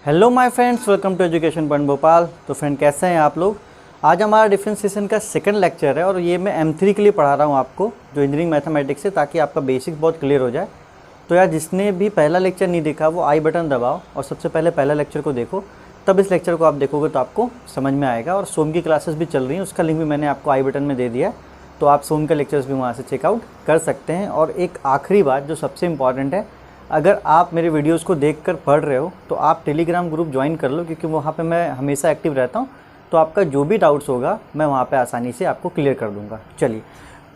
Hello my friends, welcome to Education Point Bhopal. तो friend, कैसे हैं आप लोग। आज हमारा डिफरेंशिएशन का सेकंड लेक्चर है और ये मैं M3 के लिए पढ़ा रहा हूँ आपको, जो इंजीनियरिंग मैथमेटिक्स है, ताकि आपका बेसिक बहुत क्लियर हो जाए। तो यार, जिसने भी पहला लेक्चर नहीं देखा वो आई बटन दबाओ और सबसे पहले पहला लेक्चर को देखो, तब इस लेक्चर को आप देखोगे तो आपको समझ में आएगा। और सोम की क्लासेस भी चल रही हैं, उसका लिंक भी मैंने आपको आई बटन में दे दिया है, तो आप सोम के लेक्चर्स भी वहाँ से चेकआउट कर सकते हैं। और एक आखिरी बात जो सबसे इम्पॉर्टेंट है, अगर आप मेरे वीडियोस को देखकर पढ़ रहे हो तो आप टेलीग्राम ग्रुप ज्वाइन कर लो, क्योंकि वहाँ पे मैं हमेशा एक्टिव रहता हूँ। तो आपका जो भी डाउट्स होगा मैं वहाँ पे आसानी से आपको क्लियर कर दूँगा। चलिए,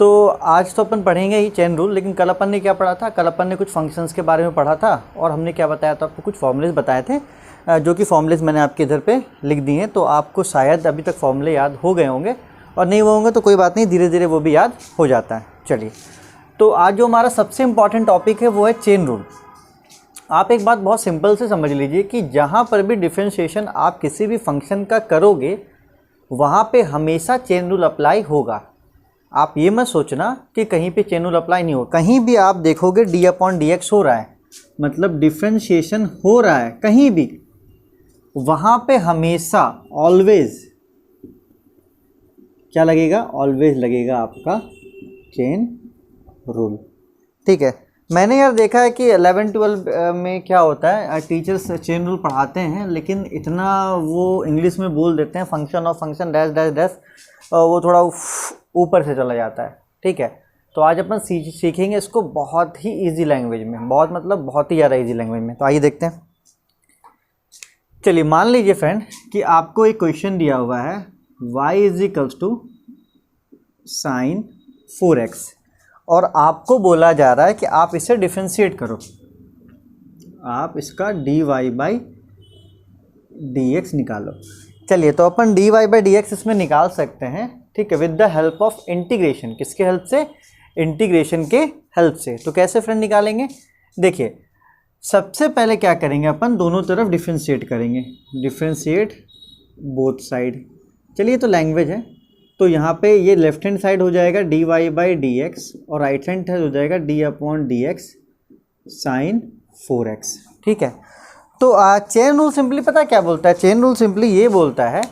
तो आज तो अपन पढ़ेंगे ही चेन रूल, लेकिन कल अपन ने क्या पढ़ा था? कल अपन ने कुछ फंक्शंस के बारे में पढ़ा था और हमने क्या बताया था आपको? कुछ फॉर्मूलेस बताए थे, जो कि फॉर्मूलेस मैंने आपके इधर पे लिख दिए हैं। तो आपको शायद अभी तक फॉर्मूले याद हो गए होंगे, और नहीं हुए होंगे तो कोई बात नहीं, धीरे धीरे वो भी याद हो जाता है। चलिए, तो आज जो हमारा सबसे इम्पॉर्टेंट टॉपिक है वो है चेन रूल। आप एक बात बहुत सिंपल से समझ लीजिए कि जहाँ पर भी डिफरेंशिएशन आप किसी भी फंक्शन का करोगे वहाँ पे हमेशा चेन रूल अप्लाई होगा। आप ये मत सोचना कि कहीं पे चेन रूल अप्लाई नहीं होगा। कहीं भी आप देखोगे d/dx हो रहा है, मतलब डिफरेंशिएशन हो रहा है कहीं भी, वहाँ पे हमेशा ऑलवेज क्या लगेगा? ऑलवेज लगेगा आपका चेन रूल। ठीक है, मैंने यार देखा है कि 11-12 में क्या होता है, टीचर्स चेन रूल पढ़ाते हैं, लेकिन इतना वो इंग्लिश में बोल देते हैं, function of function dash dash dash, वो थोड़ा ऊपर से चला जाता है। ठीक है, तो आज अपन सीखेंगे इसको बहुत ही इजी लैंग्वेज में, बहुत ही ज़्यादा इजी लैंग्वेज में। तो आइए देखते हैं। चलिए, मान लीजिए फ्रेंड कि आपको एक क्वेश्चन दिया हुआ है y = sin 4x, और आपको बोला जा रहा है कि आप इसे डिफरेंशिएट करो, आप इसका dy/dx निकालो। चलिए, तो अपन dy/dx इसमें निकाल सकते हैं, ठीक है, with the help of integration. किसके हेल्प से? इंटीग्रेशन के हेल्प से। तो कैसे फ्रेंड निकालेंगे? देखिए, सबसे पहले क्या करेंगे, अपन दोनों तरफ डिफरेंशिएट करेंगे, डिफरेंशिएट बोथ साइड। चलिए, तो लैंग्वेज है, तो यहाँ पे ये लेफ्ट हैंड साइड हो जाएगा dy/dx और राइट हैंड साइड हो जाएगा d/dx sin 4x। ठीक है, तो चेन रूल सिंपली पता क्या बोलता है? चेन रूल सिंपली ये बोलता है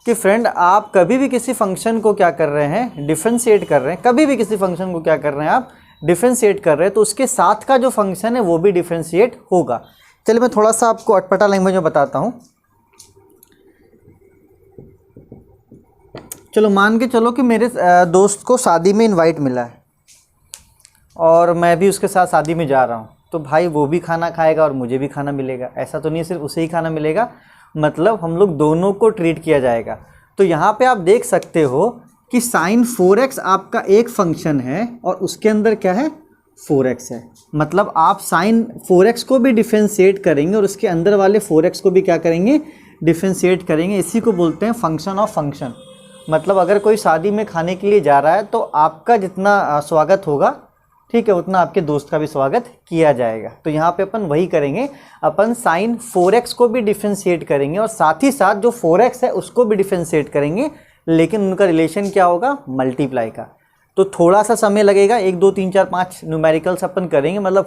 कि फ्रेंड, आप कभी भी किसी फंक्शन को क्या कर रहे हैं? डिफरेंशिएट कर रहे हैं। कभी भी किसी फंक्शन को क्या कर रहे हैं आप? डिफरेंशिएट कर रहे हैं, तो उसके साथ का जो फंक्शन है वो भी डिफरेंशिएट होगा। चलिए, मैं थोड़ा सा आपको अटपटा लैंग्वेज में बताता हूँ। चलो, मान के चलो कि मेरे दोस्त को शादी में इनवाइट मिला है और मैं भी उसके साथ शादी में जा रहा हूँ, तो भाई वो भी खाना खाएगा और मुझे भी खाना मिलेगा। ऐसा तो नहीं सिर्फ उसे ही खाना मिलेगा, मतलब हम लोग दोनों को ट्रीट किया जाएगा। तो यहाँ पे आप देख सकते हो कि sin 4x आपका एक फंक्शन है और उसके अंदर क्या है? 4x है। मतलब आप sin 4x को भी डिफरेंशिएट करेंगे और उसके अंदर वाले 4x को भी क्या करेंगे? डिफरेंशिएट करेंगे। इसी को बोलते हैं फंक्शन ऑफ फंक्शन। मतलब अगर कोई शादी में खाने के लिए जा रहा है तो आपका जितना स्वागत होगा, ठीक है, उतना आपके दोस्त का भी स्वागत किया जाएगा। तो यहाँ पे अपन वही करेंगे, अपन sin 4x को भी डिफरेंशिएट करेंगे और साथ ही साथ जो 4x है उसको भी डिफरेंशिएट करेंगे, लेकिन उनका रिलेशन क्या होगा? मल्टीप्लाई का। तो थोड़ा सा समय लगेगा, 1 2 3 4 5 न्यूमेरिकल्स अपन करेंगे, मतलब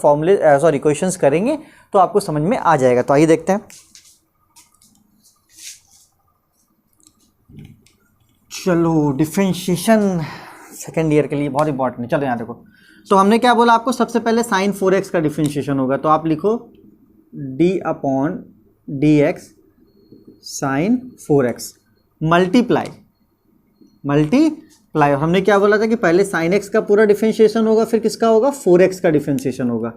क्वेश्चंस करेंगे, तो आपको समझ में आ जाएगा। तो आइए देखते हैं। चलो, डिफरेंशिएशन सेकेंड ईयर के लिए बहुत इंपॉर्टेंट है। चलो यहाँ देखो, तो हमने क्या बोला आपको? सबसे पहले sin 4x का डिफरेंशिएशन होगा, तो आप लिखो d/dx sin 4x मल्टीप्लाई। और हमने क्या बोला था कि पहले sin x का पूरा डिफरेंशिएशन होगा, फिर किसका होगा? 4x का डिफरेंशिएशन होगा।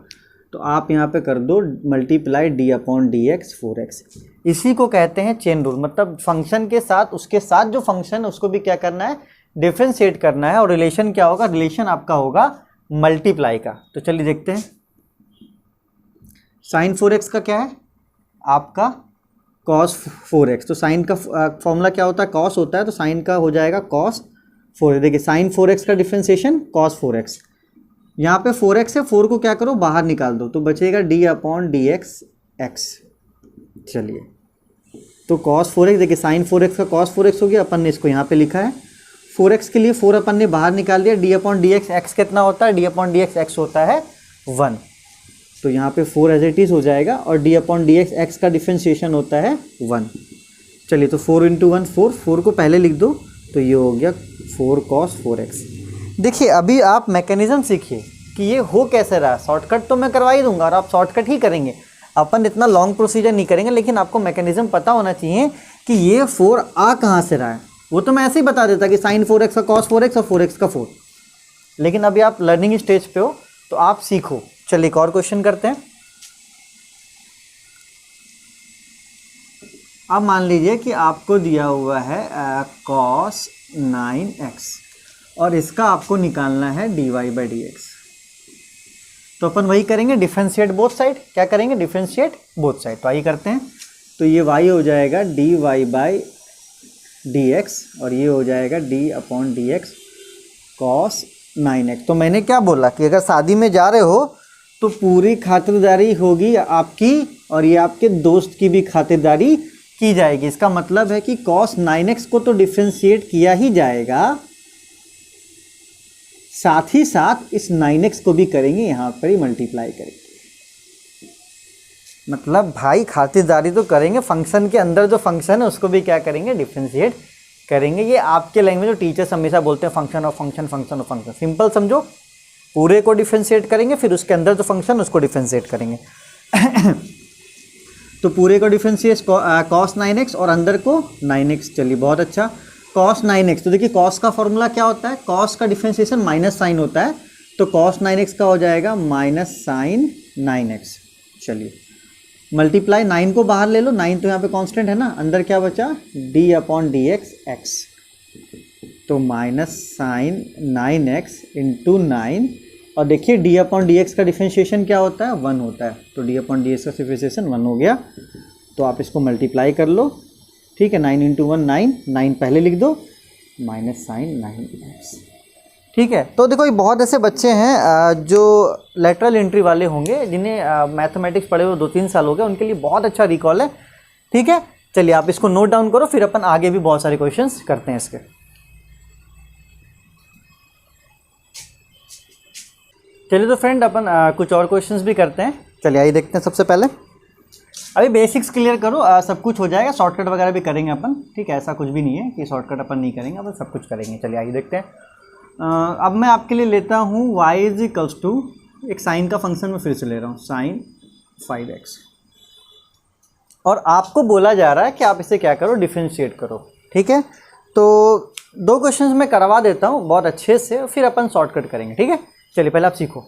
तो आप यहाँ पे कर दो मल्टीप्लाई d/dx 4x। इसी को कहते हैं चेन रूल। मतलब फंक्शन के साथ उसके साथ जो फंक्शन है उसको भी क्या करना है? डिफरेंशिएट करना है। और रिलेशन क्या होगा? रिलेशन आपका होगा मल्टीप्लाई का। तो चलिए देखते हैं। sin 4x का क्या है? आपका cos 4x। तो साइन का फॉर्मूला क्या होता है? cos होता है, तो साइन का हो जाएगा cos 4x। देखिए, sin 4x का डिफरेंशिएशन cos 4x। यहाँ पे 4x है, 4 को क्या करो? बाहर निकाल दो, तो बचेगा d/dx x। चलिए, तो cos 4x, देखिए sin 4x का cos 4x हो गया। अपन ने इसको यहाँ पे लिखा है 4x के लिए 4 अपन ने बाहर निकाल दिया। d/dx x कितना होता है? d/dx x होता है 1। तो यहाँ पे 4 एज इट इज़ हो जाएगा और D upon D X, x का डिफ्रेंशिएशन होता है 1। चलिए तो 4 इंटू 1 4, 4 को पहले लिख दो तो ये हो गया 4 cos 4x। देखिए अभी आप मैकेनिज्म सीखिए कि ये हो कैसे रहा। शॉर्टकट तो मैं करवा ही दूंगा और आप शॉर्टकट ही करेंगे, अपन इतना लॉन्ग प्रोसीजर नहीं करेंगे, लेकिन आपको मैकेनिज्म पता होना चाहिए कि ये 4 आ कहाँ से रहा है। वो तो मैं ऐसे ही बता देता कि sin 4x का cos 4x और 4x का 4, लेकिन अभी आप लर्निंग स्टेज पे हो तो आप सीखो। चलिए एक और क्वेश्चन करते हैं। अब मान लीजिए कि आपको दिया हुआ है cos 9x और इसका आपको निकालना है dy/dx। तो अपन वही करेंगे, डिफरेंशिएट बोथ साइड। क्या करेंगे? Differentiate both side. तो आइए करते हैं। तो ये y हो जाएगा dy/dx और ये हो जाएगा d/dx cos 9x। तो मैंने क्या बोला कि अगर शादी में जा रहे हो तो पूरी खातिरदारी होगी आपकी और ये आपके दोस्त की भी खातिरदारी की जाएगी। इसका मतलब है कि cos 9x को तो डिफरेंशिएट किया ही जाएगा, साथ ही साथ इस 9x को भी करेंगे, यहाँ पर ही मल्टीप्लाई करेंगे। मतलब भाई खातिरदारी तो करेंगे, फंक्शन के अंदर जो फंक्शन है उसको भी क्या करेंगे? डिफरेंशिएट करेंगे। ये आपके लैंग्वेज में टीचर्स हमेशा बोलते हैं function of function, function of function. Simple समझो, पूरे को डिफरेंशिएट करेंगे, फिर उसके अंदर जो फंक्शन उसको डिफरेंशिएट करेंगे। तो पूरे को डिफरेंशिएट cos 9x और अंदर को 9x। चलिए बहुत अच्छा। cos 9x, तो देखिए cos का फॉर्मूला क्या होता है? cos का डिफरेंशिएशन माइनस साइन होता है, तो cos 9x का हो जाएगा माइनस साइन 9x। चलिए मल्टीप्लाई 9 को बाहर ले लो, 9 तो यहाँ पे कांस्टेंट है ना, अंदर क्या बचा? d/dx x। तो माइनस साइन 9x इंटू 9 और देखिए d/dx का डिफरेंशिएशन क्या होता है? 1 होता है। तो d/dx का डिफरेंशिएशन 1 हो गया। तो आप इसको मल्टीप्लाई कर लो, ठीक है। 9 इंटू 1 9, 9 पहले लिख दो, माइनस साइन 9x, ठीक है। तो देखो ये बहुत ऐसे बच्चे हैं जो लेटरल एंट्री वाले होंगे, जिन्हें मैथमेटिक्स पढ़े हुए 2-3 साल हो गए, उनके लिए बहुत अच्छा रिकॉल है, ठीक है। चलिए आप इसको नोट डाउन करो, फिर अपन आगे भी बहुत सारे क्वेश्चंस करते हैं इसके। चलिए तो फ्रेंड अपन कुछ और क्वेश्चंस भी करते हैं। चलिए आइए देखते हैं। सबसे पहले अभी बेसिक्स क्लियर करो, सब कुछ हो जाएगा। शॉर्टकट वगैरह भी करेंगे अपन, ठीक है। ऐसा कुछ भी नहीं है कि शॉर्टकट अपन नहीं करेंगे, अपन सब कुछ करेंगे। चलिए आइए देखते हैं। अब मैं आपके लिए लेता हूँ y इक्वल्स टू एक साइन का फंक्शन में फिर से ले रहा हूँ, साइन 5x, और आपको बोला जा रहा है कि आप इसे क्या करो? डिफरेंशिएट करो, ठीक है। तो 2 क्वेश्चंस मैं करवा देता हूँ बहुत अच्छे से, फिर अपन शॉर्टकट करेंगे, ठीक है। चलिए पहले आप सीखो।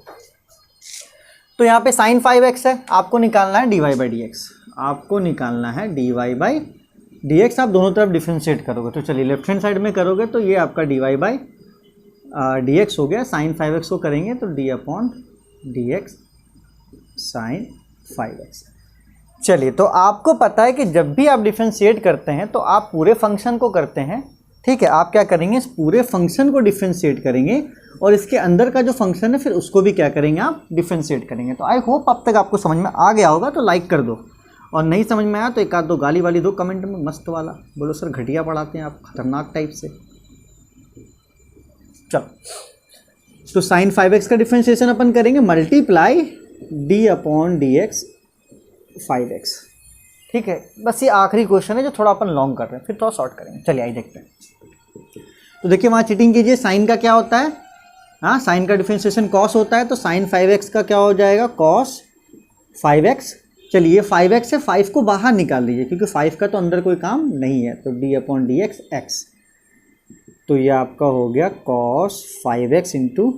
तो यहाँ पे साइन 5x है, आपको निकालना है dy/dx। आपको निकालना है dy/dx। आप दोनों तरफ डिफरेंशिएट करोगे, तो चलिए लेफ्ट हैंड साइड में करोगे तो ये आपका dy/dx हो गया। साइन 5x को करेंगे तो d/dx साइन 5x। चलिए तो आपको पता है कि जब भी आप डिफरेंशिएट करते हैं तो आप पूरे फंक्शन को करते हैं, ठीक है। आप क्या करेंगे? इस पूरे फंक्शन को डिफरेंशिएट करेंगे और इसके अंदर का जो फंक्शन है फिर उसको भी क्या करेंगे? आप डिफरेंशिएट करेंगे। तो आई होप अब तक आपको समझ में आ गया होगा, तो लाइक कर दो, और नहीं समझ में आया तो एक आध दो गाली वाली दो कमेंट में, मस्त वाला बोलो सर घटिया पढ़ाते हैं आप, खतरनाक टाइप से। चलो तो साइन 5x का डिफरेंशिएशन अपन करेंगे मल्टीप्लाई d/dx 5x, ठीक है। बस ये आखिरी क्वेश्चन है जो थोड़ा अपन लॉन्ग कर रहे हैं, फिर थोड़ा शॉर्ट करेंगे। चलिए आइए देखते हैं। तो देखिए वहाँ चीटिंग कीजिए। साइन का क्या होता है? हाँ, साइन का डिफरेंशिएशन cos होता है, तो साइन 5x का क्या हो जाएगा? cos 5x। चलिए 5x से 5 को बाहर निकाल लीजिए, क्योंकि 5 का तो अंदर कोई काम नहीं है, तो d/dx x। तो ये आपका हो गया cos 5x into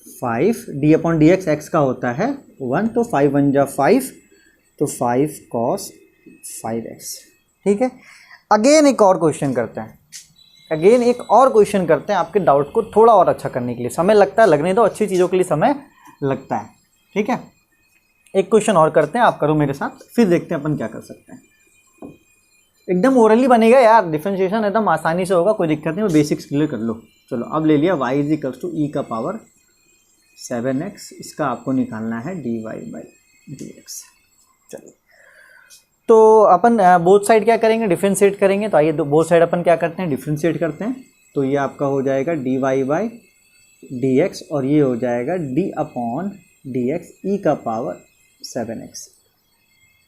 5, d/dx x का होता है 1, तो 5 1 जा 5, तो 5 cos 5x, ठीक है। अगेन एक और क्वेश्चन करते हैं, आपके डाउट को थोड़ा और अच्छा करने के लिए। समय लगता है, लगने दो, अच्छी चीज़ों के लिए समय लगता है, ठीक है। एक क्वेश्चन और करते हैं, आप करो मेरे साथ, फिर देखते हैं अपन क्या कर सकते हैं। एकदम ओरली बनेगा यार, डिफरेंशिएशन एकदम आसानी से होगा, कोई दिक्कत नहीं, वो बेसिक्स क्लियर कर लो। चलो अब ले लिया y इक्वल्स टू e का पावर 7x, इसका आपको निकालना है dy/dx। चलिए तो अपन बोथ साइड क्या करेंगे? डिफरेंशिएट करेंगे। तो आइए बोथ साइड अपन क्या करते हैं? डिफरेंशिएट करते हैं। तो ये आपका हो जाएगा dy/dx और ये हो जाएगा d/dx dx e का पावर 7x।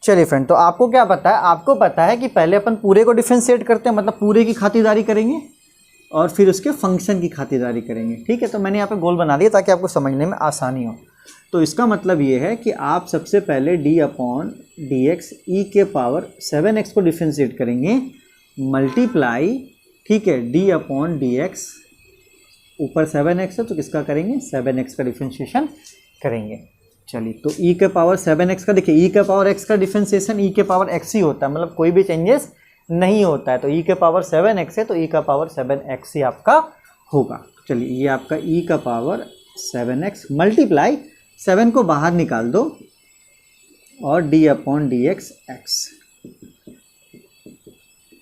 चलिए फ्रेंड, तो आपको क्या पता है, आपको पता है कि पहले अपन पूरे को डिफरेंशिएट करते हैं, मतलब पूरे की खातिरदारी करेंगे और फिर उसके फंक्शन की खातिरदारी करेंगे। ठीक है, तो मैंने यहाँ पे गोल बना दिया ताकि आपको समझने में आसानी हो। तो इसका मतलब ये है कि आप सबसे पहले d अपॉन डी एक्स ई के पावर 7x को डिफरेंशिएट करेंगे, मल्टीप्लाई, ठीक है, d अपॉन डी एक्स, ऊपर 7x है तो किसका करेंगे, 7x का डिफरेंशिएशन करेंगे। चलिए, तो e के पावर 7x का, देखिए e के पावर x का डिफरेंशिएशन e के पावर x ही होता है, मतलब कोई भी चेंजेस नहीं होता है। तो e के पावर 7x है तो e का पावर 7x ही आपका होगा। चलिए, ये आपका e का पावर 7x मल्टीप्लाई 7 को बाहर निकाल दो और d upon D X x,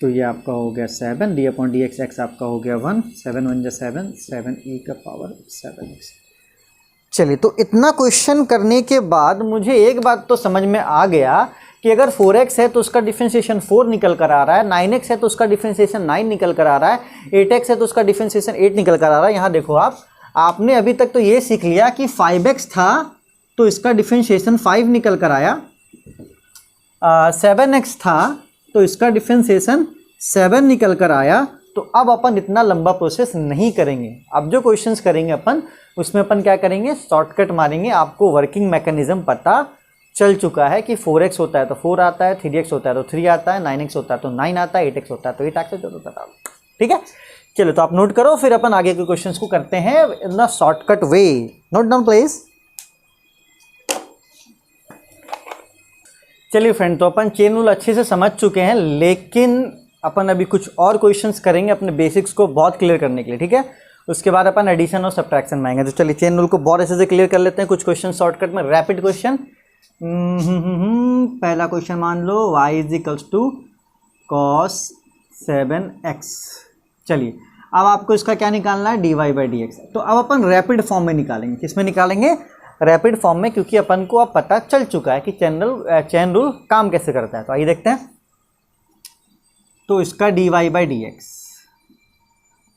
तो ये आपका हो गया 7, d upon D X x आपका हो गया 1, 7 1 7, 7 e का पावर 7x। चलिए, तो इतना क्वेश्चन करने के बाद मुझे एक बात तो समझ में आ गया कि अगर 4x है तो उसका डिफरेंशिएशन 4 निकल कर आ रहा है, 9x है तो उसका डिफरेंशिएशन 9 निकल कर आ रहा है, 8x है तो उसका डिफरेंशिएशन 8 निकल कर आ रहा है। यहाँ देखो आपने अभी तक तो ये सीख लिया कि 5x था तो इसका डिफरेंशिएशन 5 निकल कर आया, 7x था तो इसका डिफरेंशिएशन 7 निकल कर आया। तो अब अपन इतना लंबा प्रोसेस नहीं करेंगे। अब जो क्वेश्चंस करेंगे अपन, उसमें अपन क्या करेंगे, शॉर्टकट मारेंगे। आपको वर्किंग मैकेनिज्म पता चल चुका है कि 4x होता है तो 4 आता है, 3x होता है तो 3 आता है, 9x होता है तो 9 आता है, 8x होता है तो 8 आता है। ठीक है, चलो तो आप नोट करो, फिर अपन आगे के क्वेश्चंस को करते हैं in the shortcut way. Note down please. चलिए फ्रेंड, तो अपन चेन रूल अच्छे से समझ चुके हैं, लेकिन अपन अभी कुछ और क्वेश्चंस करेंगे अपने बेसिक्स को बहुत क्लियर करने के लिए। ठीक है, उसके बाद अपन एडिशन और सब्ट्रैक्शन में आएंगे। तो चलिए चेन रूल को बहुत अच्छे से क्लियर कर लेते हैं। कुछ क्वेश्चन शॉर्टकट में, रैपिड क्वेश्चन। पहला क्वेश्चन मान लो y is equals to cos 7x। चलिए, अब आपको इसका क्या निकालना है, dy बाई डी एक्स। तो अब अपन रैपिड फॉर्म में निकालेंगे। किस में निकालेंगे, रैपिड फॉर्म में, क्योंकि अपन को अब पता चल चुका है कि चेन रूल काम कैसे करता है। तो आइए देखते हैं। तो इसका dy बाई डी एक्स,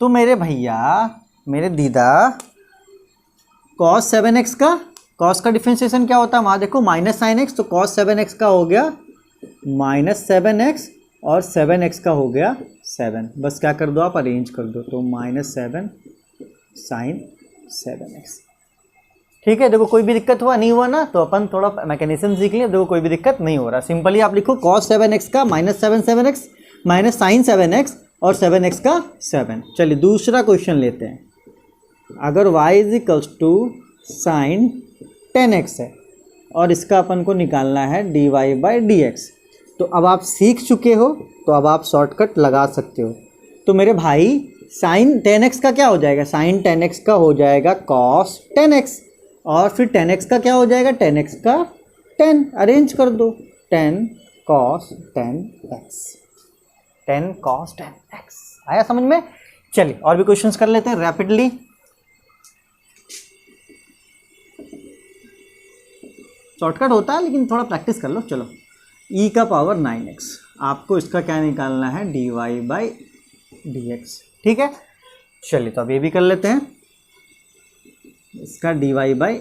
तो मेरे भैया, मेरे दीदा, cos 7x का, cos का डिफरेंशिएशन क्या होता है वहाँ देखो, माइनस साइन एक्स, तो cos 7x का हो गया माइनस 7x और 7x का हो गया 7। बस क्या कर दो आप, अरेंज कर दो, तो माइनस 7 साइन 7x। ठीक है, देखो कोई भी दिक्कत हुआ नहीं हुआ ना, तो अपन थोड़ा मैकेनिज्म सीख लिया। देखो कोई भी दिक्कत नहीं हो रहा, सिंपली आप लिखो cos 7x का minus 7x minus sign 7x और 7x का 7। चलिए दूसरा क्वेश्चन लेते हैं। अगर y is equals to sine 10x है और इसका अपन को निकालना है dy बाई डी एक्स, तो अब आप सीख चुके हो तो अब आप शॉर्टकट लगा सकते हो। तो मेरे भाई, साइन 10x का क्या हो जाएगा, साइन 10x का हो जाएगा cos 10x, और फिर 10x का क्या हो जाएगा, 10x का 10, अरेंज कर दो, 10 cos 10x, 10 cos 10x। आया समझ में। चलिए और भी क्वेश्चंस कर लेते हैं रैपिडली। शॉर्टकट होता है लेकिन थोड़ा प्रैक्टिस कर लो। चलो, e का पावर 9x, आपको इसका क्या निकालना है, dy बाई डी एक्स। ठीक है, चलिए तो अब ये भी कर लेते हैं। इसका dy बाई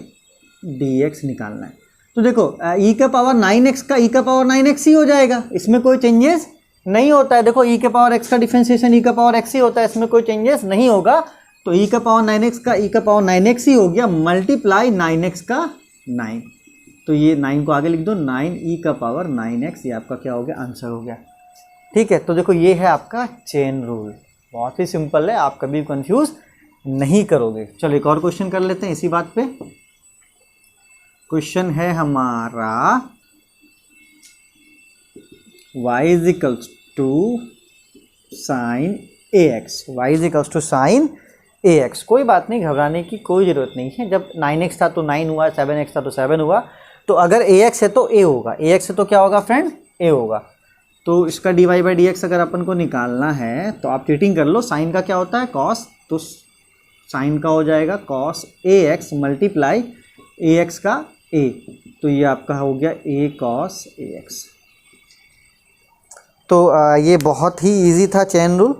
डी एक्स निकालना है। तो देखो e का पावर 9x का e का पावर 9x ही हो जाएगा, इसमें कोई चेंजेस नहीं होता है। देखो e के पावर x का डिफरेंशिएशन e का पावर x ही होता है, इसमें कोई चेंजेस नहीं होगा। तो e का पावर 9x का e का पावर 9x ही हो गया, मल्टीप्लाई 9x का 9। तो ये 9 को आगे लिख दो, 9e का पावर 9x, ये आपका क्या हो गया, आंसर हो गया। ठीक है, तो देखो ये है आपका चेन रूल, बहुत ही सिंपल है, आप कभी कंफ्यूज नहीं करोगे। चलो एक और क्वेश्चन कर लेते हैं इसी बात पे। क्वेश्चन है हमारा y is equals to sine ax, y is equals to sine ax। कोई बात नहीं, घबराने की कोई ज़रूरत नहीं है। जब 9x था तो 9 हुआ, 7x था तो 7 हुआ। तो अगर ax है तो a होगा, ax है तो क्या होगा फ्रेंड, a होगा। तो इसका dy बाई डी एक्स अगर अपन को निकालना है तो आप चीटिंग कर लो। साइन का क्या होता है, cos, तो साइन का हो जाएगा cos ax मल्टीप्लाई ax का a, तो ये आपका हो गया a cos ax। तो ये बहुत ही इजी था चेन रूल।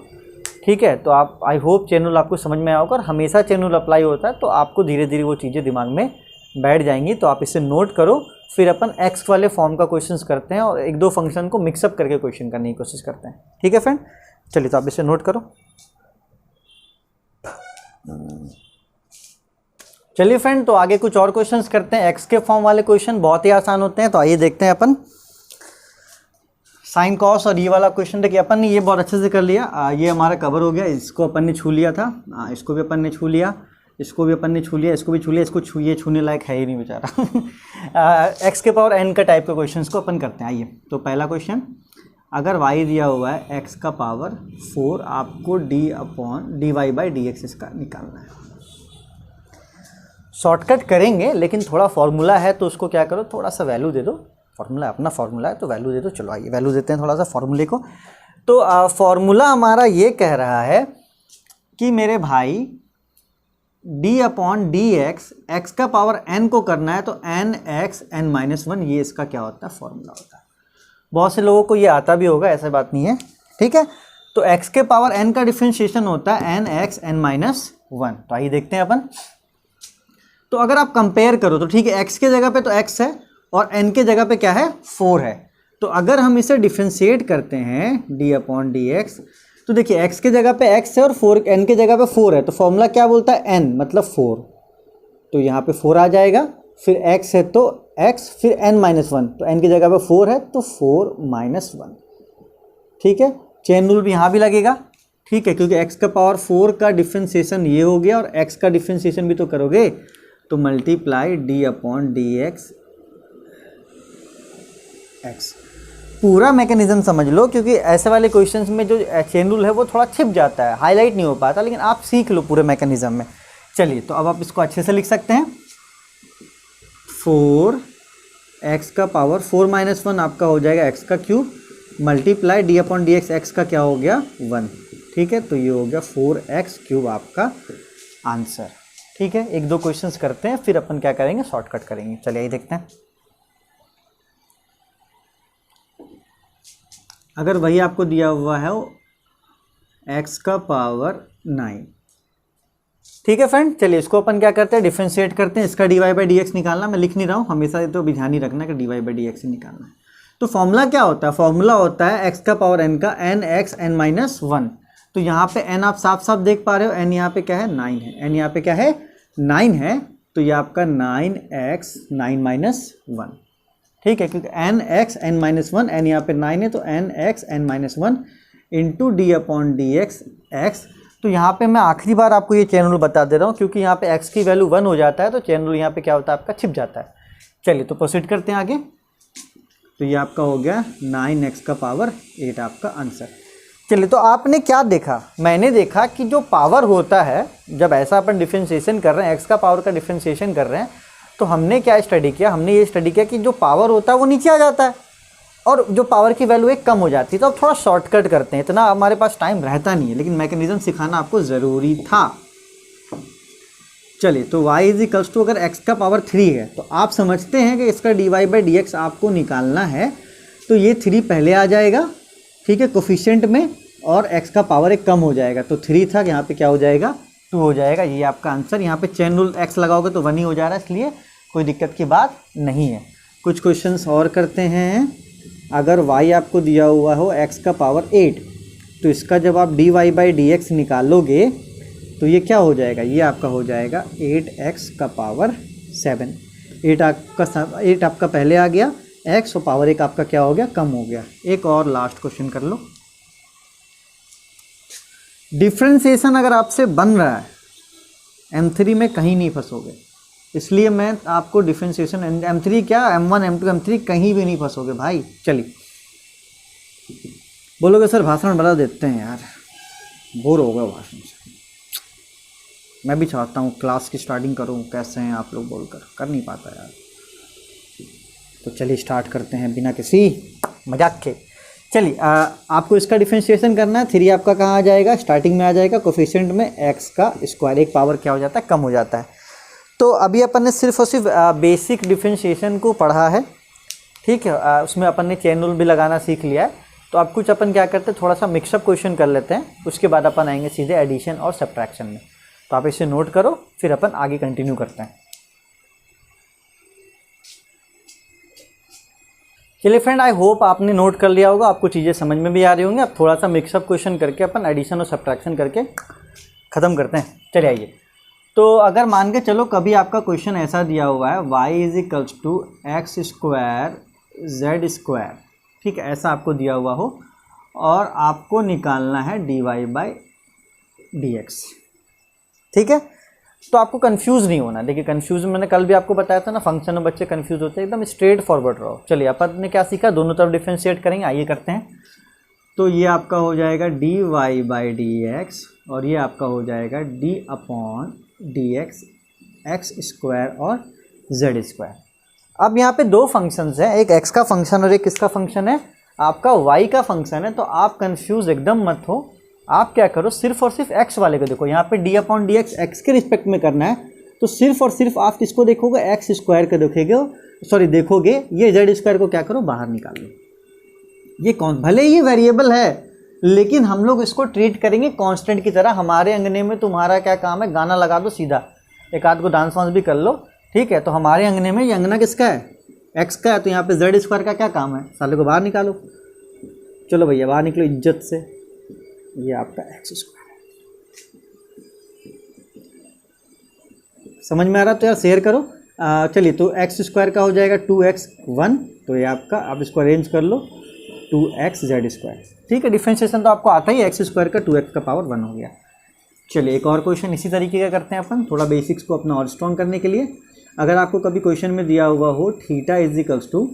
ठीक है, तो आप, आई होप चेन रूल आपको समझ में आया होगा। और हमेशा चेन रूल अप्लाई होता है तो आपको धीरे धीरे वो चीज़ें दिमाग में बैठ जाएंगी, तो आप इसे नोट करो। फिर अपन एक्स वाले फॉर्म का क्वेश्चंस करते हैं और एक दो फंक्शन को मिक्सअप करके क्वेश्चन करने की कोशिश करते हैं। ठीक है फ्रेंड, चलिए तो आप इसे नोट करो। चलिए फ्रेंड, तो आगे कुछ और क्वेश्चंस करते हैं। एक्स के फॉर्म वाले क्वेश्चन बहुत ही आसान होते हैं, तो आइए देखते हैं अपन। साइन कॉस और ये वाला क्वेश्चन देखिए, अपन ने ये बहुत अच्छे से कर लिया। ये हमारा कवर हो गया, इसको अपन ने छू लिया था, इसको भी अपन ने छू लिया, इसको भी अपन ने छू लिया, इसको भी छू लिया, इसको छूने लायक है ही नहीं बेचारा। एक्स के पावर एन का टाइप के क्वेश्चंस को अपन करते हैं। आइए, तो पहला क्वेश्चन, अगर y दिया हुआ है x का पावर 4, आपको dy/dx इसका निकालना है। शॉर्टकट करेंगे, लेकिन थोड़ा फॉर्मूला है तो उसको क्या करो, थोड़ा सा वैल्यू दे दो। फॉर्मूला अपना फॉर्मूला है तो वैल्यू दे दो। चलो आइए वैल्यू देते हैं थोड़ा सा फॉर्मूले को। तो फॉर्मूला हमारा ये कह रहा है कि मेरे भाई d/dx, x का पावर n को करना है तो nx n-1, ये इसका क्या होता है, फॉर्मूला होता है। बहुत से लोगों को ये आता भी होगा, ऐसा बात नहीं है। ठीक है, तो x के पावर n का डिफरेंशिएशन होता है nx n-1। तो आइए देखते हैं अपन। तो अगर आप कंपेयर करो तो ठीक है, x के जगह पे तो x है और n के जगह पे क्या है, 4 है। तो अगर हम इसे डिफरेंशिएट करते हैं d/dx, तो देखिए x के जगह पे x है और n के जगह पे 4 है, तो फॉर्मूला क्या बोलता है, n मतलब 4। तो यहाँ पे 4 आ जाएगा, फिर x है तो x, फिर n-1, तो n की जगह पे 4 है तो 4-1। ठीक है, चेन रूल भी यहाँ भी लगेगा। ठीक है, क्योंकि x का पावर 4 का डिफरेंशिएशन ये हो गया और x का डिफरेंशिएशन भी तो करोगे, तो मल्टीप्लाई d/dx x। पूरा मैकेनिज्म समझ लो, क्योंकि ऐसे वाले क्वेश्चंस में जो चेन रूल है वो थोड़ा छिप जाता है, हाईलाइट नहीं हो पाता, लेकिन आप सीख लो पूरे मैकेनिज्म में। चलिए, तो अब आप इसको अच्छे से लिख सकते हैं। 4x का पावर 4-1 आपका हो जाएगा x का क्यूब, मल्टीप्लाई d/dx x का क्या हो गया, 1। ठीक है, तो ये हो गया 4x³ आपका आंसर। ठीक है, एक दो क्वेश्चंस करते हैं, फिर अपन क्या करेंगे, शॉर्टकट करेंगे। चलिए यही देखते हैं। अगर वही आपको दिया हुआ है x का पावर 9। ठीक है फ्रेंड, चलिए इसको अपन क्या करते हैं, डिफरेंशिएट करते हैं। इसका dy/dx निकालना, मैं लिख नहीं रहा हूँ, हमेशा तो भी ध्यान ही रखना कि dy/dx ही निकालना है। तो फॉर्मूला क्या होता है, फॉर्मूला होता है x का पावर n का nx n-1। तो यहाँ पे n आप साफ साफ देख पा रहे हो, n यहाँ पे क्या है, 9 है, n यहाँ पे क्या है, 9 है, तो ये आपका 9x 9-1। ठीक है, क्योंकि nx n-1, n यहाँ पे 9 है, तो nx n-1 into d/dx x। तो यहाँ पे मैं आखिरी बार आपको ये चेन रूल बता दे रहा हूँ, क्योंकि यहाँ पे x की वैल्यू 1 हो जाता है तो चेन रूल यहाँ पे क्या होता है, आपका छिप जाता है। चलिए तो प्रोसीड करते हैं आगे। तो ये आपका हो गया 9x का पावर 8 आपका आंसर। चलिए, तो आपने क्या देखा, मैंने देखा कि जो पावर होता है, जब ऐसा अपन डिफरेंशिएशन कर रहे हैं, x का पावर का डिफरेंशिएशन कर रहे हैं, तो हमने क्या स्टडी किया, हमने ये स्टडी किया कि जो पावर होता है वो नीचे आ जाता है और जो पावर की वैल्यू एक कम हो जाती है। तो अब थोड़ा शॉर्टकट करते हैं, इतना हमारे पास टाइम रहता नहीं है, लेकिन मैकेनिज्म सिखाना आपको ज़रूरी था। चलिए, तो y अगर x का पावर 3 है, तो आप समझते हैं कि इसका dy/dx आपको निकालना है, तो ये 3 पहले आ जाएगा। ठीक है, कोफिशिएंट में, और x का पावर एक कम हो जाएगा, तो 3 था, यहाँ पे क्या हो जाएगा, 2 हो जाएगा। ये आपका आंसर। यहाँ पे चेन रूल x लगाओगे तो 1 ही हो जा रहा है, इसलिए कोई दिक्कत की बात नहीं है। कुछ क्वेश्चंस और करते हैं। अगर y आपको दिया हुआ हो x का पावर 8, तो इसका जब आप dy/dx निकालोगे तो ये क्या हो जाएगा, ये आपका हो जाएगा 8x का पावर 7। 8 आपका पहले आ गया, x और पावर 1 आपका क्या हो गया, कम हो गया। एक और लास्ट क्वेश्चन कर लो। डिफरेंशिएशन अगर आपसे बन रहा है, M3 में कहीं नहीं फंसोगे, इसलिए मैं आपको डिफरेंशिएशन M3 क्या, M1 M2 M3 कहीं भी नहीं फंसोगे भाई। चलिए, बोलोगे सर भाषण बड़ा देते हैं यार, बोर हो गया भाषण से। मैं भी चाहता हूँ क्लास की स्टार्टिंग करूँ, कैसे हैं आप लोग बोलकर, कर नहीं पाता यार। तो चलिए स्टार्ट करते हैं बिना किसी मजाक के। चलिए, आपको इसका डिफरेंशिएशन करना है। 3 आपका कहाँ आ जाएगा, स्टार्टिंग में आ जाएगा, कोफिशिएंट में x का स्क्वायर, एक पावर क्या हो जाता है, कम हो जाता है। तो अभी अपन ने सिर्फ और सिर्फ बेसिक डिफरेंशिएशन को पढ़ा है। ठीक है, उसमें अपन ने चेन रूल भी लगाना सीख लिया है। तो अब कुछ अपन क्या करते हैं, थोड़ा सा मिक्सअप क्वेश्चन कर लेते हैं, उसके बाद अपन आएंगे सीधे एडिशन और सब्ट्रैक्शन में। तो आप इसे नोट करो, फिर अपन आगे कंटिन्यू करते हैं। चलिए फ्रेंड, आई होप आपने नोट कर लिया होगा, आपको चीज़ें समझ में भी आ रही होंगी। अब थोड़ा सा मिक्सअप क्वेश्चन करके अपन एडिशन और सब्ट्रैक्शन करके ख़त्म करते हैं। चलिए आइए। तो अगर मान के चलो कभी आपका क्वेश्चन ऐसा दिया हुआ है y is equals to X square Z square, ठीक है, ऐसा आपको दिया हुआ हो और आपको निकालना है dy बाई dx, ठीक है। तो आपको कंफ्यूज नहीं होना। देखिए कंफ्यूज मैंने कल भी आपको बताया था ना, फंक्शन में बच्चे कंफ्यूज होते हैं, एकदम स्ट्रेट फॉरवर्ड रहो। चलिए अपन ने क्या सीखा, दोनों तरफ डिफरेंशिएट करेंगे, आइए करते हैं। तो ये आपका हो जाएगा dy बाई dx और ये आपका हो जाएगा d upon dx x square और जेड स्क्वायर। अब यहाँ पे दो फंक्शंस हैं, एक x का फंक्शन और एक किसका फंक्शन है, आपका y का फंक्शन है। तो आप कंफ्यूज एकदम मत हो, आप क्या करो, सिर्फ और सिर्फ x वाले को देखो। यहाँ पे d अपॉन डी एक्स के रिस्पेक्ट में करना है, तो सिर्फ और सिर्फ आप किसको देखोगे, एक्स स्क्वायर को देखोगे, ये जेड स्क्वायर को क्या करो, बाहर निकाल लो। ये कौन, भले ही वेरिएबल है लेकिन हम लोग इसको ट्रीट करेंगे कांस्टेंट की तरह। हमारे अंगने में तुम्हारा क्या काम है, गाना लगा दो सीधा, एक आध को डांस वांस भी कर लो, ठीक है। तो हमारे अंगने में ये अंगना किसका है, एक्स का है, तो यहाँ पे जेड स्क्वायर का क्या काम है, साले को बाहर निकालो। चलो भैया बाहर निकलो इज्जत से, ये आपका एक्स स्क्वायर है। समझ में आ रहा तो यार शेयर करो। चलिए तो एक्स स्क्वायर का हो जाएगा 2x 1, तो ये आपका, आप इसको अरेंज कर लो 2x जेड स्क्वायर, ठीक है। डिफरेंशिएशन तो आपको आता ही है, एक्स स्क्वायर का 2x का पावर 1 हो गया। चलिए एक और क्वेश्चन इसी तरीके का करते हैं अपन, थोड़ा बेसिक्स को अपना और स्ट्रॉन्ग करने के लिए। अगर आपको कभी क्वेश्चन में दिया हुआ हो theta is equals to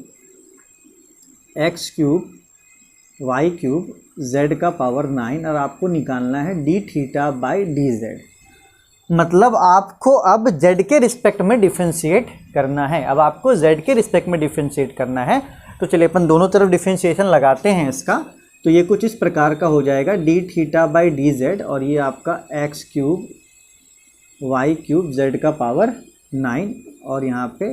X cube Y cube Z का पावर 9 और आपको निकालना है D theta by D Z, मतलब आपको अब z के रिस्पेक्ट में डिफरेंशिएट करना है। अब आपको z के रिस्पेक्ट में डिफरेंशिएट करना है। तो चलिए अपन दोनों तरफ डिफरेंशिएशन लगाते हैं इसका। तो ये कुछ इस प्रकार का हो जाएगा D theta by D Z और ये आपका X cube Y cube Z का पावर 9 और यहाँ पे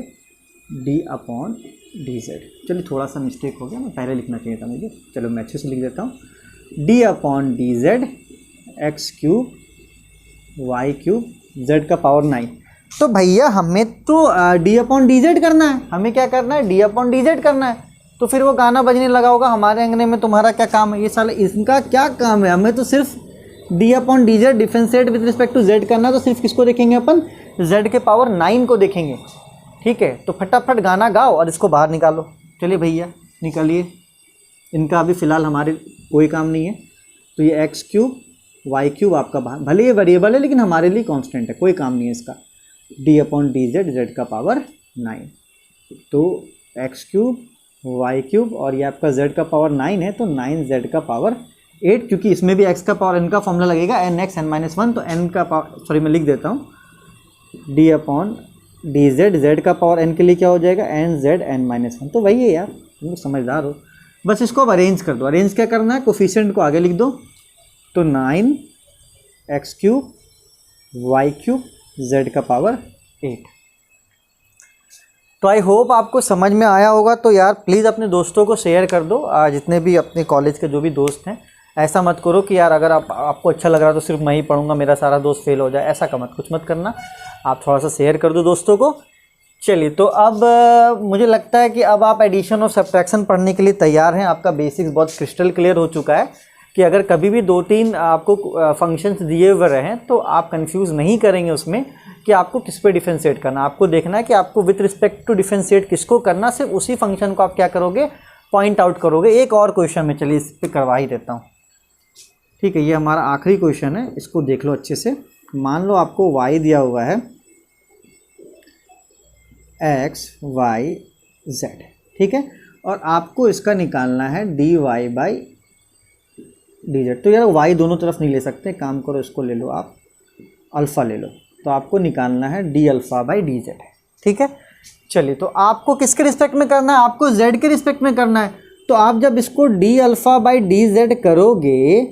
डी अपॉन डी जेड। चलिए थोड़ा सा मिस्टेक हो गया, मैं पहले लिखना चाहिए था मुझे, चलो मैं अच्छे से लिख देता हूँ। D upon D Z X cube Y cube Z का पावर 9। तो भैया हमें तो डी अपॉन डी जेड करना है, हमें क्या करना है, डी अपॉन डी जेड करना है। तो फिर वो गाना बजने लगा होगा, हमारे अंगने में तुम्हारा क्या काम है, ये साला इनका क्या काम है, हमें तो सिर्फ D upon D Z differentiate with respect to Z करना है। तो सिर्फ किसको देखेंगे अपन, जेड के पावर 9 को देखेंगे, ठीक है। तो फटाफट गाना गाओ और इसको बाहर निकालो। चलिए भैया निकालिए, इनका अभी फ़िलहाल हमारे कोई काम नहीं है। तो ये एक्स क्यूब वाई क्यूब आपका बाहर, भले ये वेरिएबल है लेकिन हमारे लिए कांस्टेंट है, कोई काम नहीं है इसका। D upon D Z Z का पावर 9, तो एक्स क्यूब वाई क्यूब और ये आपका जेड का पावर 9 है, तो 9 जेड का पावर 8, क्योंकि इसमें भी एक्स का पावर एन का फॉर्मूला लगेगा, एन एक्स एन माइनस 1। तो एन का पावर, सॉरी मैं लिख देता हूँ, D upon D Z Z का पावर एन के लिए क्या हो जाएगा, एन जेड एन माइनस 1। तो वही है यार, तुम समझदार हो। बस इसको अब अरेंज कर दो। अरेंज क्या करना है, कोफिशिएंट को आगे लिख दो। तो 9 X cube Y cube Z का पावर 8। तो आई होप आपको समझ में आया होगा। तो यार प्लीज़ अपने दोस्तों को शेयर कर दो, जितने भी अपने कॉलेज के जो भी दोस्त हैं। ऐसा मत करो कि यार अगर आपको अच्छा लग रहा तो सिर्फ मैं ही पढ़ूंगा, मेरा सारा दोस्त फेल हो जाए, ऐसा का मत, कुछ मत करना। आप थोड़ा सा शेयर कर दो दोस्तों को। चलिए तो अब मुझे लगता है कि अब आप एडिशन और सब्ट्रैक्शन पढ़ने के लिए तैयार हैं। आपका बेसिक्स बहुत क्रिस्टल क्लियर हो चुका है कि अगर कभी भी 2-3 आपको फंक्शंस दिए हुए रहें तो आप कंफ्यूज नहीं करेंगे उसमें कि आपको किस पे डिफरेंशिएट करना। आपको देखना है कि आपको विथ रिस्पेक्ट टू डिफरेंशिएट किसको करना, सिर्फ उसी फंक्शन को आप क्या करोगे, पॉइंट आउट करोगे। एक और क्वेश्चन में चलिए इस पर करवा ही देता हूँ, ठीक है। ये हमारा आखिरी क्वेश्चन है, इसको देख लो अच्छे से। मान लो आपको y दिया हुआ है x y z, ठीक है, और आपको इसका निकालना है dy बाई डी जेड। तो यार y दोनों तरफ नहीं ले सकते, काम करो इसको ले लो आप, अल्फ़ा ले लो। तो आपको निकालना है D alpha by D Z, ठीक है। चलिए तो आपको किसके रिस्पेक्ट में करना है, आपको z के रिस्पेक्ट में करना है। तो आप जब इसको D alpha by D Z करोगे,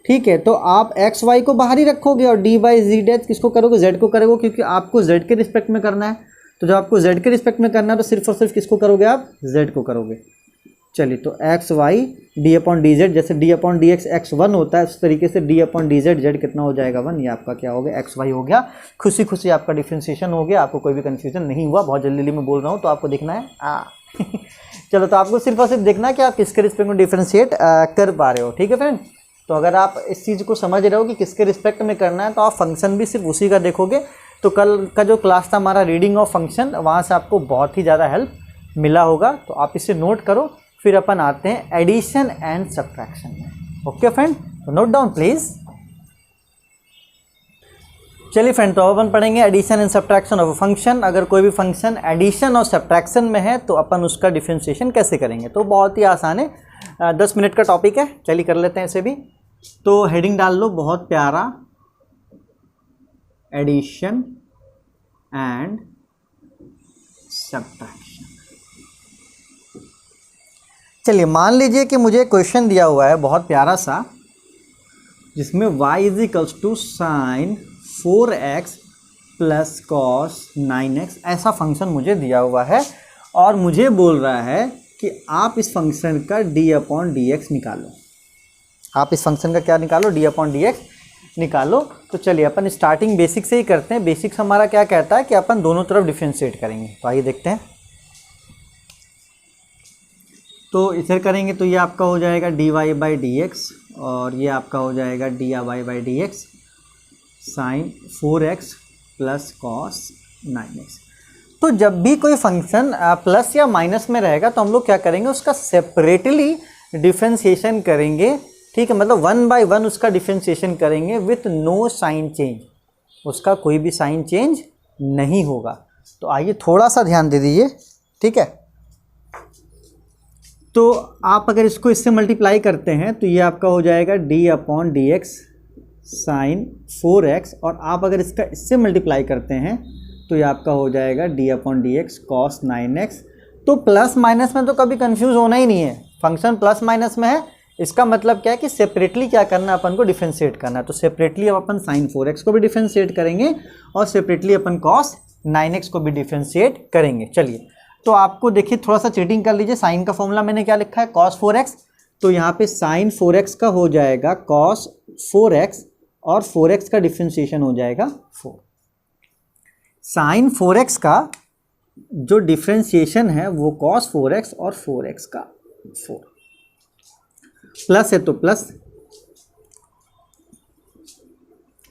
ठीक है, तो आप एक्स वाई को बाहर ही रखोगे और डी बाई जी डेट किसको करोगे, जेड को करोगे, क्योंकि आपको जेड के रिस्पेक्ट में करना है। तो जब आपको जेड के रिस्पेक्ट में करना है तो सिर्फ और सिर्फ किसको करोगे, आप जेड को करोगे। चलिए तो X Y D upon D Z, जैसे D upon D X X 1 होता है, उस तरीके से D upon D Z Z कितना हो जाएगा 1। ये आपका क्या हो गया, एक्स वाई हो गया। खुशी खुशी आपका डिफ्रेंशिएशन हो गया, आपको कोई भी कन्फ्यूजन नहीं हुआ। बहुत जल्दी में बोल रहा हूँ तो आपको देखना है चलो, तो आपको सिर्फ और सिर्फ देखना है कि आप किसके रिस्पेक्ट में डिफ्रेंशिएट कर पा रहे हो। ठीक है फ्रेंड, तो अगर आप इस चीज़ को समझ रहे हो कि किसके रिस्पेक्ट में करना है, तो आप फंक्शन भी सिर्फ उसी का देखोगे। तो कल का जो क्लास था हमारा रीडिंग ऑफ फंक्शन, वहाँ से आपको बहुत ही ज़्यादा हेल्प मिला होगा। तो आप इसे नोट करो, फिर अपन आते हैं एडिशन एंड सब्ट्रैक्शन में। ओके फ्रेंड, तो नोट डाउन प्लीज़। चलिए फ्रेंड, तो अपन पढ़ेंगे addition and subtraction of a function. अगर कोई भी फंक्शन एडिशन और सब्ट्रैक्शन में है तो अपन उसका डिफरेंशिएशन कैसे करेंगे। तो बहुत ही आसान है, 10 मिनट का टॉपिक है। चलिए कर लेते हैं इसे भी। तो हेडिंग डाल लो बहुत प्यारा, एडिशन एंड सब्ट्रैक्शन। चलिए मान लीजिए कि मुझे क्वेश्चन दिया हुआ है बहुत प्यारा सा, जिसमें y is equals to sine 4x plus cos 9x ऐसा फंक्शन मुझे दिया हुआ है, और मुझे बोल रहा है कि आप इस फंक्शन का d/dx निकालो। आप इस फंक्शन का क्या निकालो, d/dx निकालो। तो चलिए अपन स्टार्टिंग बेसिक से ही करते हैं। बेसिक्स हमारा क्या कहता है कि अपन दोनों तरफ डिफरेंशिएट करेंगे। तो आइए देखते हैं। तो इधर करेंगे तो ये आपका हो जाएगा dy/dx, और ये आपका हो जाएगा dy/dx sign 4x plus cos 9x। तो जब भी कोई फंक्शन प्लस या माइनस में रहेगा तो हम लोग क्या करेंगे, उसका सेपरेटली डिफरेंशिएशन करेंगे। ठीक है, मतलब 1 बाय 1 उसका डिफरेंशिएशन करेंगे विथ नो साइन चेंज, उसका कोई भी साइन चेंज नहीं होगा। तो आइए थोड़ा सा ध्यान दे दीजिए। ठीक है, तो आप अगर इसको इससे मल्टीप्लाई करते हैं तो ये आपका हो जाएगा d/dx साइन 4x, और आप अगर इसका इससे मल्टीप्लाई करते हैं तो ये आपका हो जाएगा d/dx कॉस 9x। तो प्लस माइनस में तो कभी कंफ्यूज होना ही नहीं है। फंक्शन प्लस माइनस में है, इसका मतलब क्या है कि सेपरेटली क्या करना है, अपन को डिफरेंशिएट करना है। तो सेपरेटली अब अपन साइन 4x को भी डिफरेंशिएट करेंगे, और सेपरेटली अपन कॉस 9x को भी डिफरेंशिएट करेंगे। चलिए, तो आपको देखिए थोड़ा सा चीटिंग कर लीजिए। साइन का फॉर्मूला मैंने क्या लिखा है, कॉस 4x। तो यहाँ पे साइन 4x का हो जाएगा कॉस 4x, और 4x का डिफरेंशिएशन हो जाएगा 4। साइन 4x का जो डिफरेंशिएशन है वो कॉस 4x और 4x का 4, प्लस है तो प्लस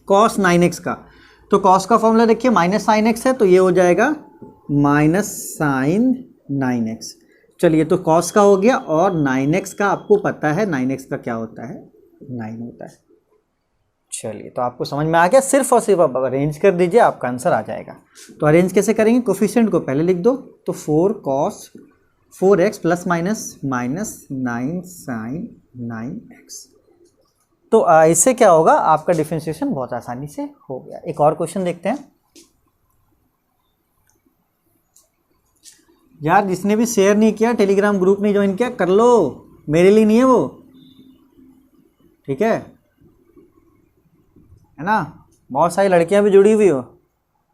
कॉस 9x का। तो कॉस का फॉर्मूला देखिए माइनस साइन x है, तो ये हो जाएगा माइनस साइन 9x। चलिए, तो कॉस का हो गया, और 9x का आपको पता है 9x का क्या होता है, 9 होता है। चलिए, तो आपको समझ में आ गया। सिर्फ और सिर्फ आप अरेंज कर दीजिए, आपका आंसर आ जाएगा। तो अरेंज कैसे करेंगे, कोफिशिएंट को पहले लिख दो। तो 4 cos 4x plus minus minus 9 sine 9x। तो इससे क्या होगा, आपका डिफरेंशिएशन बहुत आसानी से हो गया। एक और क्वेश्चन देखते हैं। यार जिसने भी शेयर नहीं किया, टेलीग्राम ग्रुप नहीं ज्वाइन किया, कर लो, मेरे लिए नहीं है वो। ठीक है ना, बहुत सारी लड़कियां भी जुड़ी हुई हो।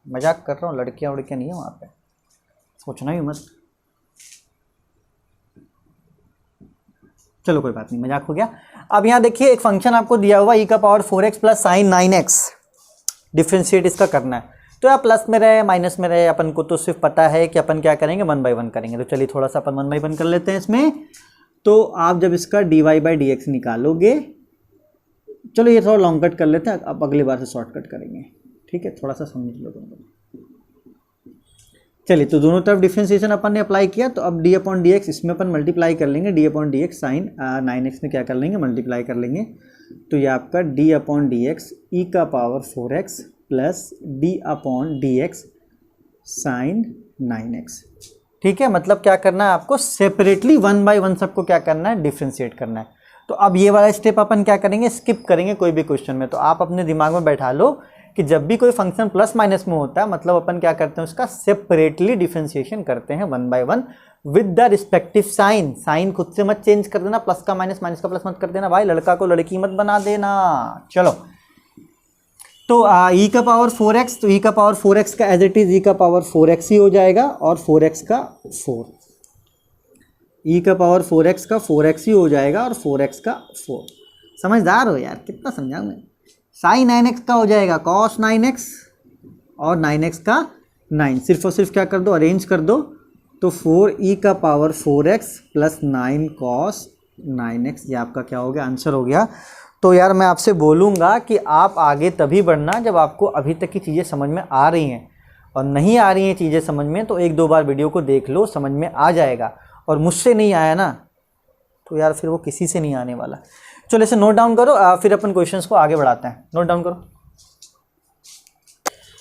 मजाक कर रहा हूँ, लड़कियां वड़कियां नहीं है वहाँ पे, सोचना ही मत। चलो कोई बात नहीं, मजाक हो गया। अब यहाँ देखिए एक फंक्शन आपको दिया हुआ e⁴x plus sign 9x, differentiate इसका करना है। तो या प्लस में रहे माइनस में रहे, अपन को तो सिर्फ पता है कि अपन क्या करेंगे, 1 बाय 1 करेंगे। तो चलिए थोड़ा सा अपन 1 बाय 1 कर लेते हैं इसमें। तो आप जब इसका dy/dx निकालोगे, चलो ये थोड़ा लॉन्ग कट कर लेते हैं, अब अगली बार से शॉर्टकट करेंगे। ठीक है, थोड़ा सा समझ लो तुम। चलिए, तो दोनों तरफ डिफरेंशिएशन अपन ने अप्लाई किया, तो अब d/dx इसमें अपन मल्टीप्लाई कर लेंगे। d/dx साइन 9x में क्या कर लेंगे, मल्टीप्लाई कर लेंगे। तो ये आपका d/dx e⁴x plus d/dx sign 9x। ठीक है, मतलब क्या करना है आपको, सेपरेटली 1 बाय 1 सबको क्या करना है, डिफरेंशिएट करना है। तो अब ये वाला स्टेप अपन क्या करेंगे, स्किप करेंगे कोई भी क्वेश्चन में। तो आप अपने दिमाग में बैठा लो कि जब भी कोई फंक्शन प्लस माइनस में होता है, मतलब अपन क्या करते हैं, उसका सेपरेटली डिफरेंशिएशन करते हैं 1 by 1 with the respective sign. Sign खुद से मत चेंज कर देना, प्लस का माइनस माइनस का प्लस मत कर देना भाई, लड़का को लड़की मत बना देना। चलो, तो e⁴x, तो e⁴x का एज इट इज e⁴x ही हो जाएगा, और 4x का 4, e⁴x का 4x ही हो जाएगा, और 4x का 4। समझदार हो यार, कितना समझाऊं मैं। साइन 9x का हो जाएगा कॉस 9x, और 9x का 9। सिर्फ और सिर्फ क्या कर दो, अरेंज कर दो। तो 4e का power 4x plus 9 cos 9x, ये आपका क्या हो गया, आंसर हो गया। तो यार मैं आपसे बोलूँगा कि आप आगे तभी बढ़ना जब आपको अभी तक की चीज़ें समझ में आ रही हैं, और नहीं आ रही हैं चीज़ें समझ में तो एक दो बार वीडियो को देख लो, समझ में आ जाएगा। और मुझसे नहीं आया ना तो यार फिर वो किसी से नहीं आने वाला। चलो इसे नोट डाउन करो, फिर अपन क्वेश्चंस को आगे बढ़ाते हैं। नोट डाउन करो।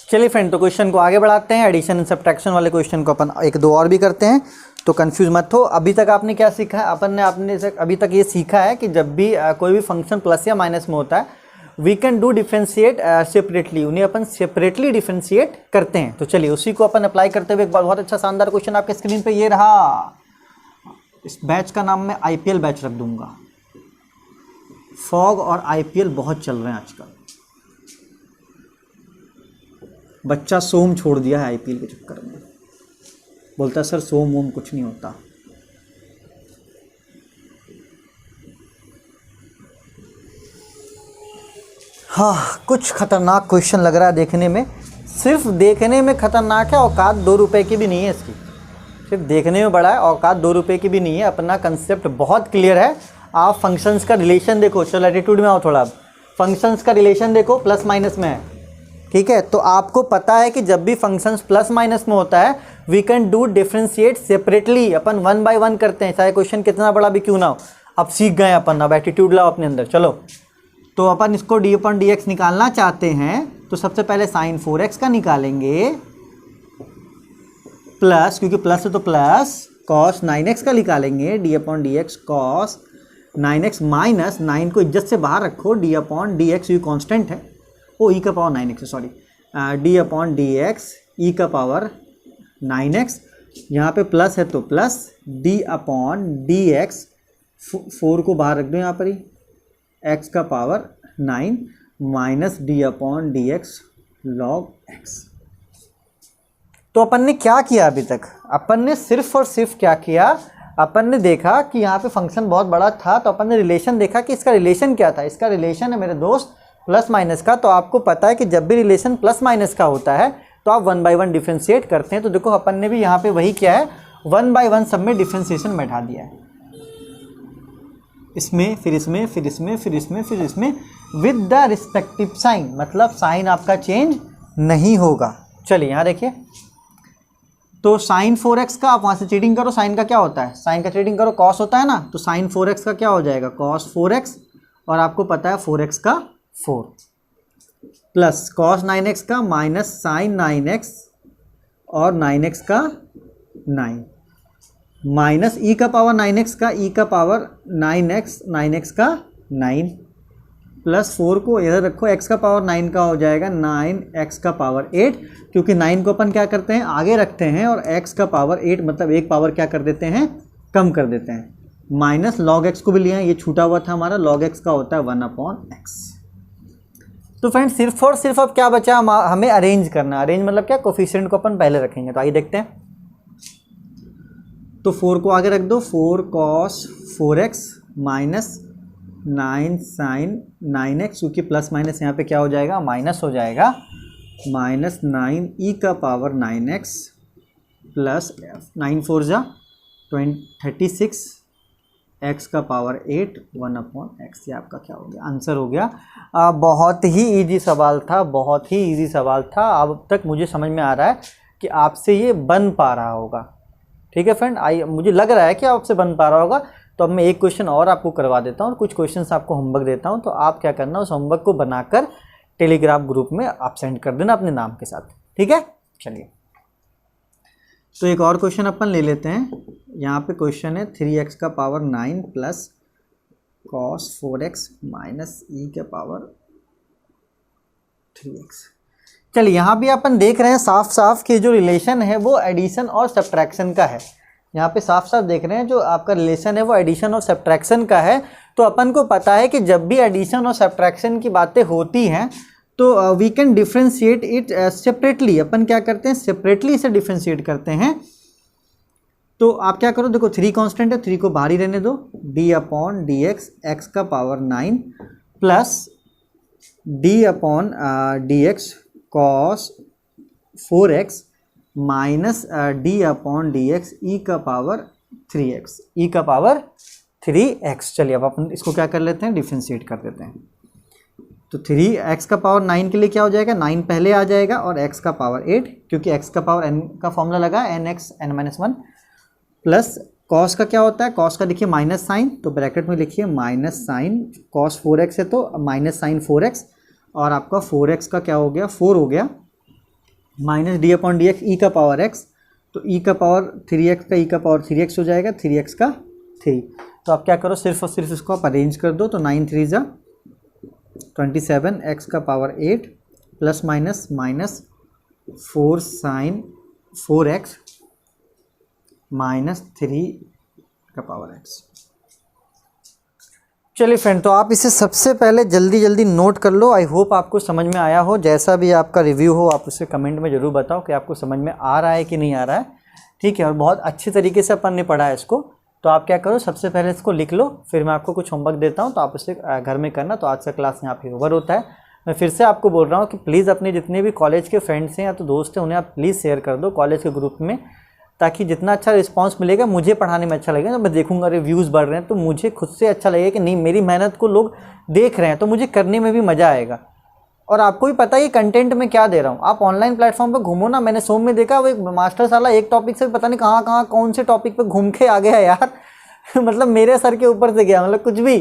चलिए फ्रेंड, तो क्वेश्चन को आगे बढ़ाते हैं। एडिशन एंड सब्ट्रैक्शन वाले क्वेश्चन को अपन एक दो और भी करते हैं, तो कंफ्यूज मत हो। अभी तक आपने क्या सीखा है, आपने अभी तक ये सीखा है कि जब भी कोई भी फंक्शन प्लस या माइनस में होता है, we can do differentiate separately, उन्हें अपन सेपरेटली डिफ्रेंशिएट करते हैं। तो चलिए उसी को अपन अप्लाई करते हुए एक बहुत अच्छा शानदार क्वेश्चन आपके स्क्रीन पे ये रहा। इस बैच का नाम मैं IPL बैच रख दूंगा। फॉग और IPL बहुत चल रहे हैं आजकल। बच्चा सोम छोड़ दिया है IPL के चक्कर में, बोलता है सर सोम वोम कुछ नहीं होता। हाँ, कुछ खतरनाक क्वेश्चन लग रहा है देखने में, सिर्फ देखने में खतरनाक है, औकात 2 रुपए की भी नहीं है इसकी। सिर्फ देखने में बड़ा है, औकात 2 रुपए की भी नहीं है। अपना कंसेप्ट बहुत क्लियर है। आप फंक्शंस का रिलेशन देखो, चलो एटीट्यूड में आओ थोड़ा। फंक्शंस का रिलेशन देखो, प्लस माइनस में है, ठीक है। तो आपको पता है कि जब भी फंक्शंस प्लस माइनस में होता है, we can do differentiate separately. अपन 1 बाय 1 करते हैं, चाहे क्वेश्चन कितना बड़ा भी क्यों ना हो। अब सीख गए अपन, अब एटीट्यूड लाओ अपने अंदर। चलो, तो अपन इसको d/dx निकालना चाहते हैं, तो सबसे पहले साइन 4x का निकालेंगे, प्लस, क्योंकि प्लस है तो प्लस, cos 9x का निकालेंगे, d/dx cos 9x, माइनस 9 को इज्जत से बाहर रखो, d/dx ये कांस्टेंट है, ओ e का power 9x, sorry, d/dx e का पावर 9x, यहाँ पे प्लस है तो प्लस, d/dx 4 को बाहर रख दो यहाँ पर ही, x का power 9 minus d/dx log x। तो अपन ने क्या किया अभी तक, अपन ने सिर्फ और सिर्फ क्या किया, अपन ने देखा कि यहाँ पे फंक्शन बहुत बड़ा था, तो अपन ने रिलेशन देखा कि इसका रिलेशन क्या था। इसका रिलेशन है मेरे दोस्त प्लस माइनस का। तो आपको पता है कि जब भी रिलेशन प्लस माइनस का होता है तो आप 1 बाय 1 डिफ्रेंशिएट करते हैं। तो देखो अपन ने भी यहाँ पे वही किया है, 1 बाय 1 सब में डिफ्रेंशिएशन बैठा दिया है, इसमें फिर इसमें फिर इसमें फिर इसमें फिर इसमें, विद द रिस्पेक्टिव साइन, मतलब साइन आपका चेंज नहीं होगा। चलिए यहाँ देखिए, तो साइन 4x का आप वहाँ से चीटिंग करो, साइन का क्या होता है, साइन का चीटिंग करो, कॉस होता है ना, तो साइन 4x का क्या हो जाएगा, कॉस 4x, और आपको पता है 4x का 4, प्लस कॉस 9x का माइनस साइन 9x और 9x का 9, माइनस ई का पावर 9x का ई का पावर 9x का 9, प्लस 4 को इधर रखो, x का पावर 9 का हो जाएगा 9x का पावर 8, क्योंकि 9 को अपन क्या करते हैं आगे रखते हैं, और x का पावर 8 मतलब एक पावर क्या कर देते हैं, कम कर देते हैं, माइनस log x को भी लिया है, ये छूटा हुआ था हमारा, log x का होता है 1/x। तो फ्रेंड सिर्फ और सिर्फ अब क्या बचा, हमें अरेंज करना। अरेंज मतलब क्या, कोफिशिएंट को अपन पहले रखेंगे। तो आइए देखते हैं, तो 4 को आगे रख दो, 4 cos 4x minus 9 sine 9x, क्योंकि प्लस माइनस यहाँ पे क्या हो जाएगा, माइनस हो जाएगा, माइनस 9 ई का पावर 9x प्लस 9 4 जा 36 x का पावर 8 1/x, ये आपका क्या हो गया, आंसर हो गया। बहुत ही इजी सवाल था, बहुत ही इजी सवाल था। अब तक मुझे समझ में आ रहा है कि आपसे ये बन पा रहा होगा। ठीक है फ्रेंड, मुझे लग रहा है कि आपसे बन पा रहा होगा। तो अब मैं एक क्वेश्चन और आपको करवा देता हूँ और कुछ क्वेश्चंस आपको होमवर्क देता हूँ। तो आप क्या करना, उस होमवर्क को बनाकर टेलीग्राम ग्रुप में आप सेंड कर देना अपने नाम के साथ। ठीक है, चलिए तो एक और क्वेश्चन अपन ले लेते हैं। यहाँ पे क्वेश्चन है 3x का power 9 plus cos 4x minus E के पावर 3x। चलिए यहाँ भी अपन देख रहे हैं साफ साफ कि जो रिलेशन है वो एडिशन और सब्ट्रैक्शन का है। यहाँ पे साफ साफ देख रहे हैं जो आपका रिलेशन है वो एडिशन और सब्ट्रैक्शन का है। तो अपन को पता है कि जब भी एडिशन और सब्ट्रैक्शन की बातें होती हैं तो we can differentiate it separately. अपन क्या करते हैं, सेपरेटली इसे डिफ्रेंशिएट करते हैं। तो आप क्या करो, देखो 3 कांस्टेंट है, 3 को बाहर ही रहने दो, d/dx x का power 9 plus d/dx cos 4x minus D upon D X E का पावर 3x, ई का पावर 3x। चलिए अब अपन इसको क्या कर लेते हैं, डिफ्रेंशिएट कर देते हैं। तो 3x का पावर 9 के लिए क्या हो जाएगा, 9 पहले आ जाएगा और x का पावर 8, क्योंकि x का पावर n का फॉर्मूला लगा nx n-1 प्लस cos का क्या होता है, cos का देखिए माइनस साइन, तो ब्रैकेट में लिखिए माइनस साइन cos 4x है तो माइनस साइन 4x, और आपका 4x का क्या हो गया, 4 हो गया, minus D upon D X E का पावर x, तो e का पावर 3x का e का पावर 3x हो जाएगा, 3x का 3। तो आप क्या करो, सिर्फ और सिर्फ इसको आप अरेंज कर दो, तो 9 3 जा 27, x का power 8 plus minus minus 4 sine 4x minus 3 का पावर x। चलिए फ्रेंड, तो आप इसे सबसे पहले जल्दी जल्दी नोट कर लो। आई होप आपको समझ में आया हो। जैसा भी आपका रिव्यू हो आप उसे कमेंट में ज़रूर बताओ कि आपको समझ में आ रहा है कि नहीं आ रहा है। ठीक है, और बहुत अच्छे तरीके से अपन ने पढ़ा है इसको। तो आप क्या करो, सबसे पहले इसको लिख लो, फिर मैं आपको कुछ होमवर्क देता हूँ, तो आप उसे घर में करना। तो आज का क्लास यहाँ पे ओवर होता है। मैं फिर से आपको बोल रहा हूँ कि प्लीज़ अपने जितने भी कॉलेज के फ्रेंड्स हैं या तो दोस्त हैं, उन्हें आप प्लीज़ शेयर कर दो कॉलेज के ग्रुप में, ताकि जितना अच्छा रिस्पांस मिलेगा मुझे पढ़ाने में अच्छा लगेगा। जब मैं देखूंगा रिव्यूज़ बढ़ रहे हैं तो मुझे खुद से अच्छा लगेगा कि नहीं, मेरी मेहनत को लोग देख रहे हैं, तो मुझे करने में भी मज़ा आएगा। और आपको भी पता है ये कंटेंट में क्या दे रहा हूँ। आप ऑनलाइन प्लेटफॉर्म पर घूमो ना, मैंने सोम में देखा वो एक मास्टर साला एक टॉपिक से पता नहीं कहाँ कहाँ कौन से टॉपिक पर घूम के आ गया यार मतलब मेरे सर के ऊपर से गया, मतलब कुछ भी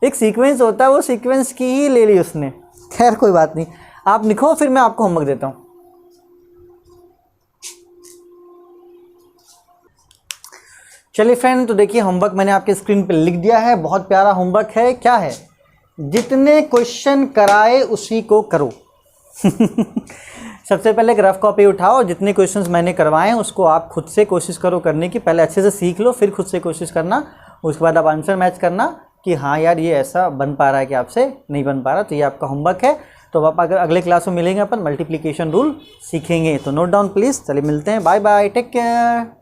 एक सीक्वेंस होता है, वो सीक्वेंस की ही ले ली उसने। खैर कोई बात नहीं, आप लिखो फिर मैं आपको होमवर्क देता हूँ। चलिए फ्रेंड, तो देखिए होमवर्क मैंने आपके स्क्रीन पे लिख दिया है। बहुत प्यारा होमवर्क है। क्या है, जितने क्वेश्चन कराए उसी को करो सबसे पहले एक रफ कॉपी उठाओ, जितने क्वेश्चंस मैंने करवाए हैं उसको आप खुद से कोशिश करो करने की। पहले अच्छे से सीख लो, फिर खुद से कोशिश करना। उसके बाद आप आंसर मैच करना कि हाँ यार ये ऐसा बन पा रहा है कि आपसे नहीं बन पा रहा। तो ये आपका होमवर्क है। तो आप अगर अगले क्लास में मिलेंगे अपन मल्टीप्लिकेशन रूल सीखेंगे। तो नोट डाउन प्लीज़। चलिए मिलते हैं, बाय बाय, टेक केयर।